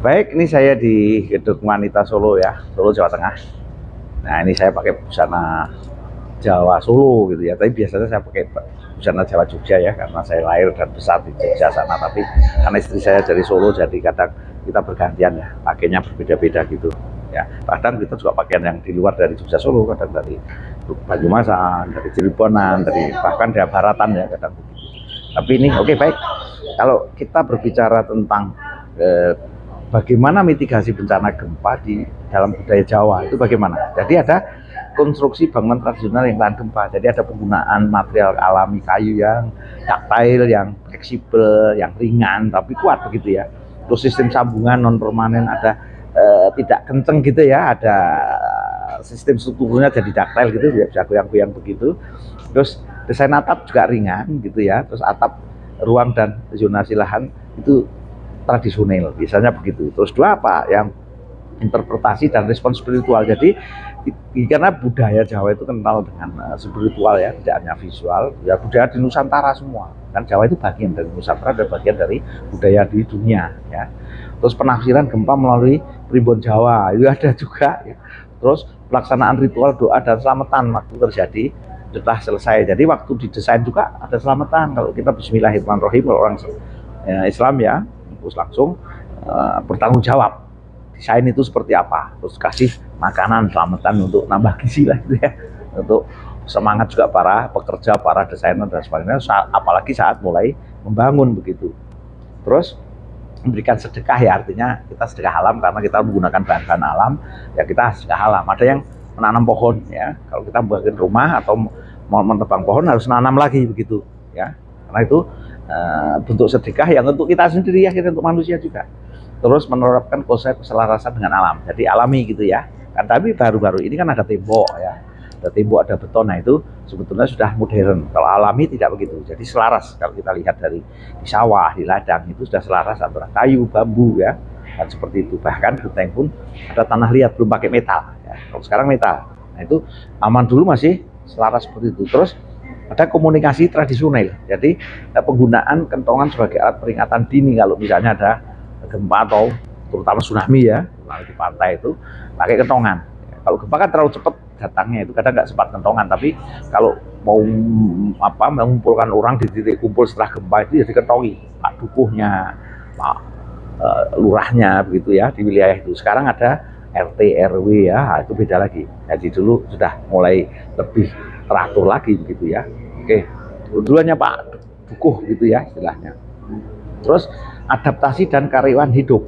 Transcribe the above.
Baik, ini saya di Gedung Wanita Solo ya, Solo Jawa Tengah. Nah, ini saya pakai busana Jawa Solo gitu ya. Tapi biasanya saya pakai busana Jawa Jogja ya, karena saya lahir dan besar di Jogja sana. Tapi karena istri saya dari Solo, jadi kadang kita bergantian ya, pakainya berbeda-beda gitu. Ya, kadang kita juga pakaian yang di luar dari Jogja Solo, kadang dari Banyumasan, dari Cirebonan, dari bahkan dari Baratan ya kadang begitu. Tapi ini oke, baik. Kalau kita berbicara tentang bagaimana mitigasi bencana gempa di dalam budaya Jawa itu bagaimana? Jadi ada konstruksi bangunan tradisional yang tahan gempa. Jadi ada penggunaan material alami kayu yang taktil, yang fleksibel, yang ringan tapi kuat begitu ya. Terus sistem sambungan non permanen ada tidak kenceng gitu ya, ada sistem strukturnya jadi taktil gitu ya, bisa goyang-goyang begitu. Terus desain atap juga ringan gitu ya. Terus atap ruang dan zonasi lahan itu tradisional biasanya begitu. Terus dua apa yang interpretasi dan respon spiritual. Jadi karena budaya Jawa itu kental dengan spiritual ya, tidak hanya visual ya, budaya di Nusantara semua kan. Jawa itu bagian dari Nusantara dan bagian dari budaya di dunia ya. Terus penafsiran gempa melalui primbon Jawa itu ada juga ya. Terus pelaksanaan ritual doa dan selamatan waktu terjadi setelah selesai. Jadi waktu didesain juga ada selamatan. Kalau kita Bismillahirrahmanirrahim, kalau orang Islam ya, terus langsung bertanggung jawab desain itu seperti apa, terus kasih makanan selamatan untuk nambah gizi lah gitu ya, untuk semangat juga para pekerja, para desainer dan sebagainya, apalagi saat mulai membangun begitu. Terus memberikan sedekah ya, artinya kita sedekah alam karena kita menggunakan bahan-bahan alam ya, kita sedekah alam. Ada yang menanam pohon ya, kalau kita membangun rumah atau mau menebang pohon harus nanam lagi begitu ya, karena itu bentuk sedekah yang untuk kita sendiri ya, kita untuk manusia juga. Terus menerapkan konsep keselarasan dengan alam, jadi alami gitu ya kan. Tapi baru-baru ini kan ada tembok ya, ada tembok, ada beton. Nah itu sebetulnya sudah modern. Kalau alami tidak begitu, jadi selaras. Kalau kita lihat dari di sawah, di ladang itu sudah selaras antara kayu, bambu ya, dan seperti itu. Bahkan genteng pun ada tanah liat, belum pakai metal ya. Kalau sekarang metal. Nah itu aman, dulu masih selaras seperti itu. Terus ada komunikasi tradisional, jadi penggunaan kentongan sebagai alat peringatan dini kalau misalnya ada gempa atau terutama tsunami ya, di pantai itu pakai kentongan. Kalau gempa kan terlalu cepat datangnya, itu kadang nggak sempat kentongan. Tapi kalau mau mengumpulkan orang di titik kumpul setelah gempa itu ya dikentongi, Pak Dukuhnya, Pak Lurahnya begitu ya di wilayah itu. Sekarang ada RT RW ya, itu beda lagi. Jadi dulu sudah mulai lebih teratur lagi begitu ya. Oke, dulunya Pak Dukuh gitu ya istilahnya. Terus adaptasi dan karyawan hidup.